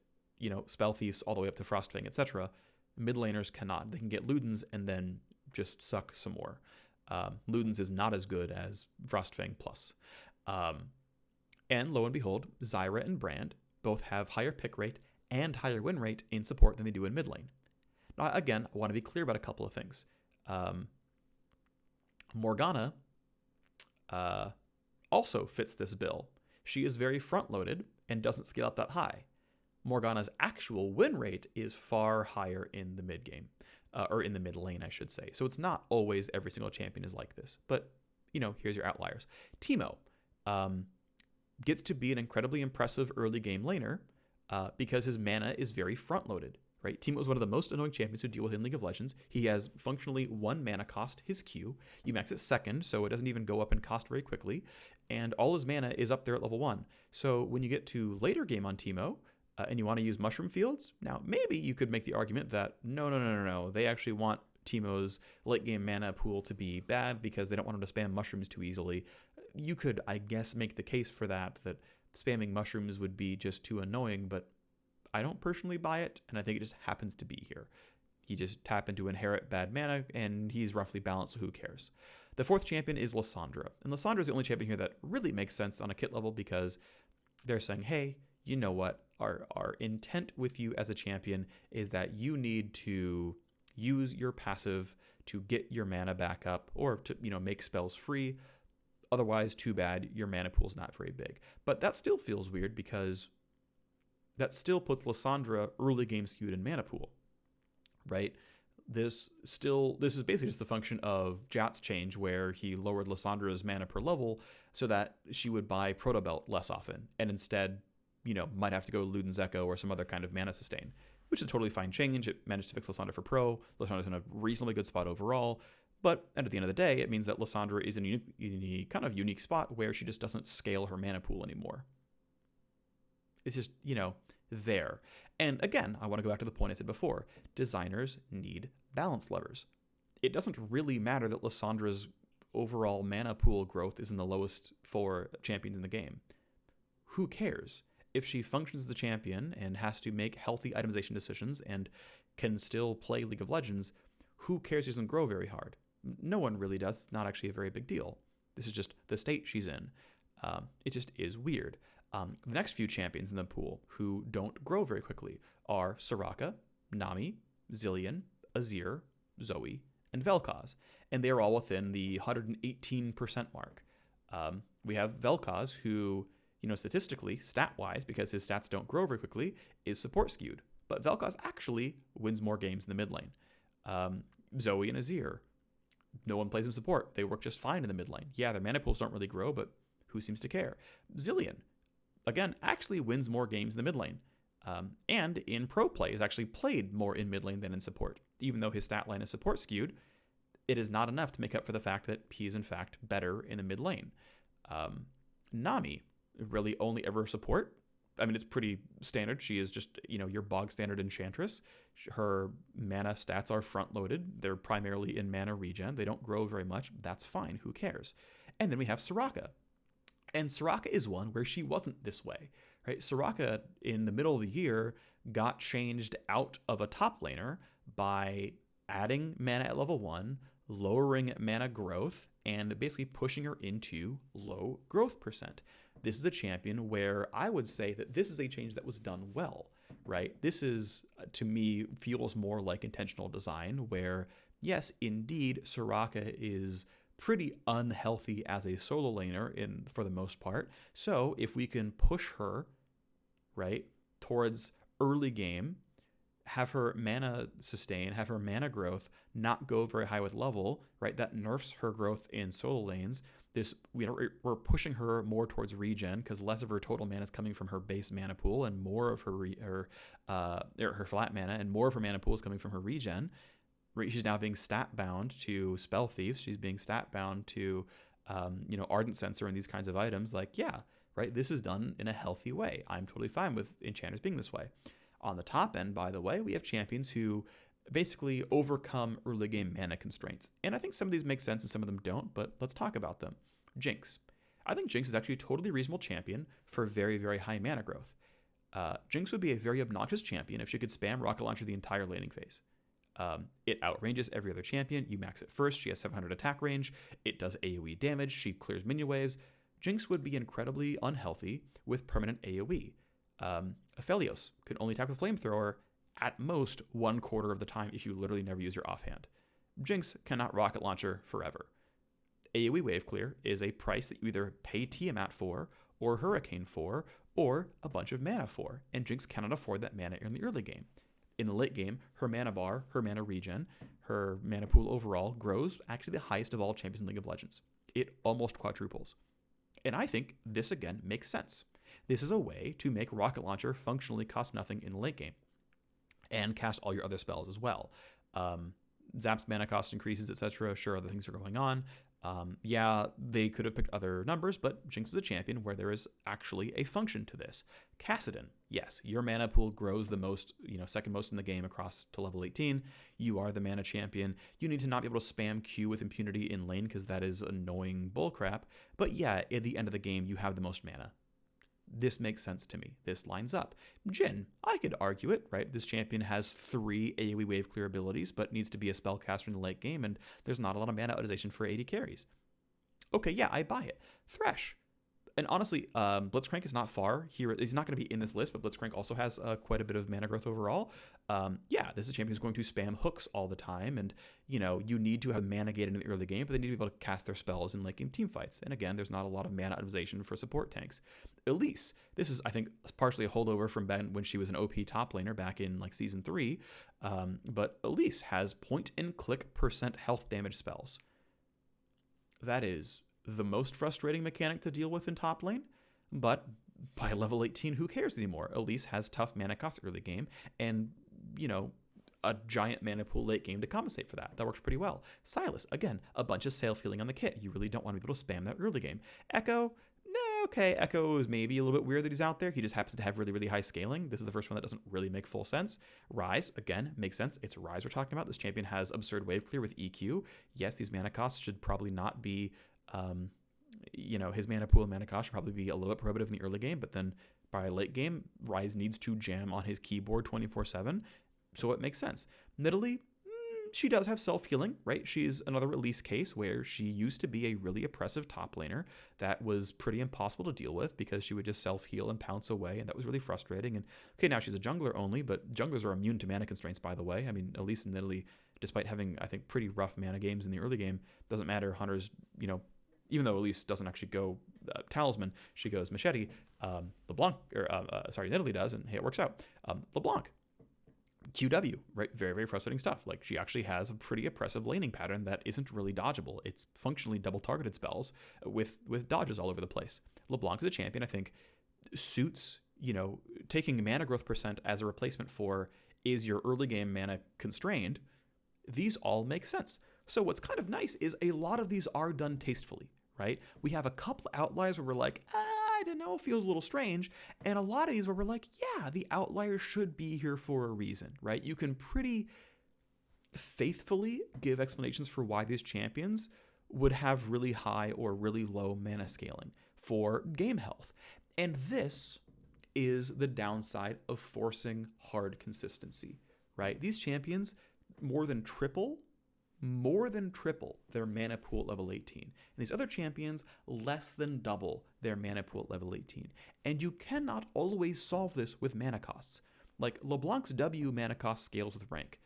Spell Thieves all the way up to Frostfang, etc. Mid laners cannot. They can get Luden's and then just suck some more. Luden's is not as good as Frostfang Plus. And lo and behold, Zyra and Brand both have higher pick rate and higher win rate in support than they do in mid lane. Now, again, I want to be clear about a couple of things. Morgana also fits this bill. She is very front-loaded and doesn't scale up that high. Morgana's actual win rate is far higher in the mid game, or in the mid lane, I should say. So it's not always every single champion is like this. But, here's your outliers. Teemo gets to be an incredibly impressive early game laner because his mana is very front-loaded. Right? Teemo is one of the most annoying champions to deal with in League of Legends. He has functionally 1 mana cost, his Q. You max it second, so it doesn't even go up in cost very quickly. And all his mana is up there at level 1. So when you get to later game on Teemo, and you want to use Mushroom Fields, now maybe you could make the argument that no. They actually want Teemo's late game mana pool to be bad because they don't want him to spam mushrooms too easily. You could, I guess, make the case for that spamming mushrooms would be just too annoying, but I don't personally buy it, and I think it just happens to be here. You just tap into inherit bad mana, and he's roughly balanced, so who cares? The fourth champion is Lysandra. And Lysandra is the only champion here that really makes sense on a kit level because they're saying, hey, you know what? Our intent with you as a champion is that you need to use your passive to get your mana back up or to, make spells free. Otherwise, too bad, your mana pool's not very big. But that still feels weird because that still puts Lysandra early game skewed in mana pool, right? This is basically just the function of Jat's change where he lowered Lysandra's mana per level so that she would buy Proto Belt less often and instead, might have to go Luden's Echo or some other kind of mana sustain, which is a totally fine change. It managed to fix Lysandra for pro. Lysandra's in a reasonably good spot overall. But at the end of the day, it means that Lysandra is in a kind of unique spot where she just doesn't scale her mana pool anymore. It's just, there. And again, I want to go back to the point I said before. Designers need balance levers. It doesn't really matter that Lysandra's overall mana pool growth is in the lowest for champions in the game. Who cares? If she functions as a champion and has to make healthy itemization decisions and can still play League of Legends, who cares she doesn't grow very hard? No one really does. It's not actually a very big deal. This is just the state she's in. It just is weird. The next few champions in the pool who don't grow very quickly are Soraka, Nami, Zillion, Azir, Zoe, and Vel'Koz. And they're all within the 118% mark. We have Vel'Koz who, statistically, stat-wise, because his stats don't grow very quickly, is support skewed. But Vel'Koz actually wins more games in the mid lane. Zoe and Azir, no one plays them support. They work just fine in the mid lane. Yeah, their mana pools don't really grow, but who seems to care? Zillion, again, actually wins more games in the mid lane. And in pro play is actually played more in mid lane than in support. Even though his stat line is support skewed, it is not enough to make up for the fact that he is in fact better in the mid lane. Nami, really only ever support. I mean, it's pretty standard. She is just, your bog standard enchantress. Her mana stats are front loaded. They're primarily in mana regen. They don't grow very much. That's fine. Who cares? And then we have Soraka. And Soraka is one where she wasn't this way, right? Soraka in the middle of the year got changed out of a top laner by adding mana at level 1, lowering mana growth, and basically pushing her into low growth percent. This is a champion where I would say that this is a change that was done well, right? This is, to me, feels more like intentional design where, yes, indeed, Soraka is pretty unhealthy as a solo laner for the most part. So if we can push her, right, towards early game, have her mana sustain, have her mana growth not go very high with level, right, that nerfs her growth in solo lanes. We're pushing her more towards regen because less of her total mana is coming from her base mana pool and more of her flat mana, and more of her mana pool is coming from her regen. She's now being stat bound to Spell Thieves. She's being stat bound to, Ardent Sensor and these kinds of items. Like, yeah, right. This is done in a healthy way. I'm totally fine with enchanters being this way. On the top end, by the way, we have champions who basically overcome early game mana constraints. And I think some of these make sense and some of them don't, but let's talk about them. Jinx. I think Jinx is actually a totally reasonable champion for very, very high mana growth. Jinx would be a very obnoxious champion if she could spam Rocket Launcher the entire laning phase. It outranges every other champion. You max it first. She has 700 attack range. It does AoE damage. She clears minion waves. Jinx would be incredibly unhealthy with permanent AoE. Aphelios can only attack with Flamethrower at most 1/4 of the time if you literally never use your offhand. Jinx cannot Rocket Launcher forever. AoE Wave Clear is a price that you either pay Tiamat for, or Hurricane for, or a bunch of mana for, and Jinx cannot afford that mana in the early game. In the late game, her mana bar, her mana regen, her mana pool overall grows actually the highest of all champions in League of Legends. It almost quadruples. And I think this again makes sense. This is a way to make Rocket Launcher functionally cost nothing in the late game and cast all your other spells as well. Zap's mana cost increases, etc. Sure, other things are going on. Yeah, they could have picked other numbers, but Jinx is a champion where there is actually a function to this. Kassadin, yes, your mana pool grows the most, second most in the game across to level 18. You are the mana champion. You need to not be able to spam Q with impunity in lane because that is annoying bullcrap. But yeah, at the end of the game, you have the most mana. This makes sense to me. This lines up. Jhin, I could argue it, right? This champion has 3 AoE wave clear abilities, but needs to be a spellcaster in the late game, and there's not a lot of mana utilization for AD carries. Okay, yeah, I buy it. Thresh. And honestly, Blitzcrank is not far here. He's not going to be in this list, but Blitzcrank also has quite a bit of mana growth overall. Yeah, this is a champion who's going to spam hooks all the time, and you need to have mana gated in the early game, but they need to be able to cast their spells in late game team fights. And again, there's not a lot of mana optimization for support tanks. Elise, this is I think partially a holdover from Ben when she was an OP top laner back in like season 3, but Elise has point and click % health damage spells. That is the most frustrating mechanic to deal with in top lane, but by level 18, who cares anymore? Elise has tough mana cost early game, and, a giant mana pool late game to compensate for that. That works pretty well. Sylas, again, a bunch of self-healing on the kit. You really don't want to be able to spam that early game. Echo, okay, Echo is maybe a little bit weird that he's out there. He just happens to have really, really high scaling. This is the first one that doesn't really make full sense. Ryze, again, makes sense. It's Ryze we're talking about. This champion has absurd wave clear with EQ. Yes, these mana costs should probably not be his mana pool and mana cost should probably be a little bit prohibitive in the early game, but then by late game, Ryze needs to jam on his keyboard 24/7, so it makes sense. Nidalee, she does have self-healing, right? She's another Elise case where she used to be a really oppressive top laner that was pretty impossible to deal with because she would just self-heal and pounce away, and that was really frustrating. And okay, now she's a jungler only, but junglers are immune to mana constraints, by the way. I mean, Elise and Nidalee, despite having, I think, pretty rough mana games in the early game, doesn't matter. Hunters, even though Elise doesn't actually go Talisman, she goes Machete. Nidalee does, and hey, it works out. LeBlanc, QW, right? Very, very frustrating stuff. Like, she actually has a pretty oppressive laning pattern that isn't really dodgeable. It's functionally double-targeted spells with dodges all over the place. LeBlanc is a champion, I think, suits, taking mana growth % as a replacement for is your early game mana constrained. These all make sense. So what's kind of nice is a lot of these are done tastefully, right? We have a couple outliers where we're like, I don't know, feels a little strange. And a lot of these where we're like, yeah, the outliers should be here for a reason, right? You can pretty faithfully give explanations for why these champions would have really high or really low mana scaling for game health. And this is the downside of forcing hard consistency, right? These champions more than triple their mana pool at level 18. And these other champions less than double their mana pool at level 18. And you cannot always solve this with mana costs. Like, LeBlanc's W mana cost scales with rank.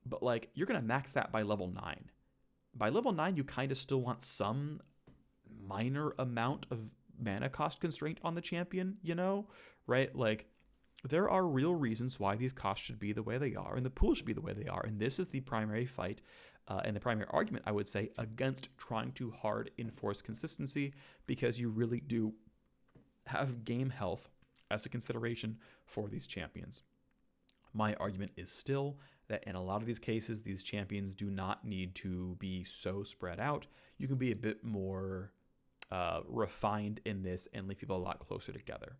But you're going to max that by level 9. By level 9, you kind of still want some minor amount of mana cost constraint on the champion, right? There are real reasons why these costs should be the way they are, and the pool should be the way they are. And this is the primary fight and the primary argument, I would say, against trying to hard enforce consistency, because you really do have game health as a consideration for these champions. My argument is still that in a lot of these cases, these champions do not need to be so spread out. You can be a bit more refined in this and leave people a lot closer together.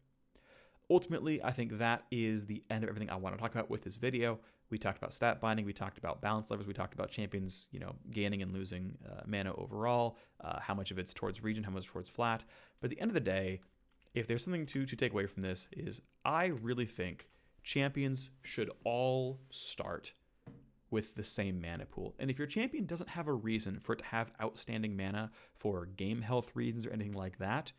Ultimately, I think that is the end of everything I want to talk about with this video. We talked about stat binding, we talked about balance levers, we talked about champions, gaining and losing mana overall, how much of it's towards Regen, how much towards flat. But at the end of the day, if there's something to take away from this, is I really think champions should all start with the same mana pool. And if your champion doesn't have a reason for it to have outstanding mana for game health reasons or anything like that,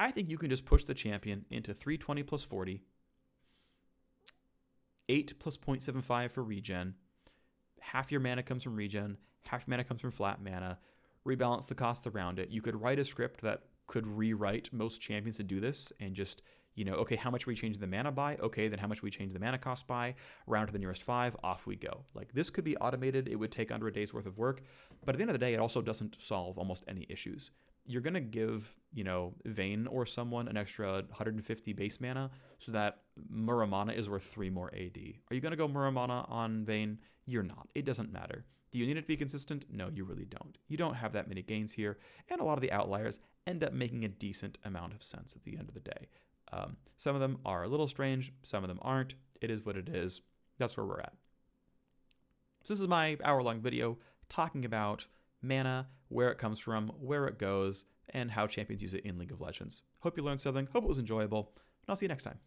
I think you can just push the champion into 320 plus 40, 8 plus 0.75 for regen, half your mana comes from regen, half your mana comes from flat mana, rebalance the costs around it. You could write a script that could rewrite most champions to do this and just, okay, how much are we changing the mana by? Okay, then how much we change the mana cost by? Round to the nearest 5, off we go. This could be automated. It would take under a day's worth of work, but at the end of the day, it also doesn't solve almost any issues. You're going to give, Vayne or someone an extra 150 base mana so that Muramana is worth 3 more AD. Are you going to go Muramana on Vayne? You're not. It doesn't matter. Do you need it to be consistent? No, you really don't. You don't have that many gains here, and a lot of the outliers end up making a decent amount of sense at the end of the day. Some of them are a little strange. Some of them aren't. It is what it is. That's where we're at. So this is my hour-long video talking about mana where it comes from, where it goes, and how champions use it in League of Legends. Hope you learned something. Hope it was enjoyable. And I'll see you next time.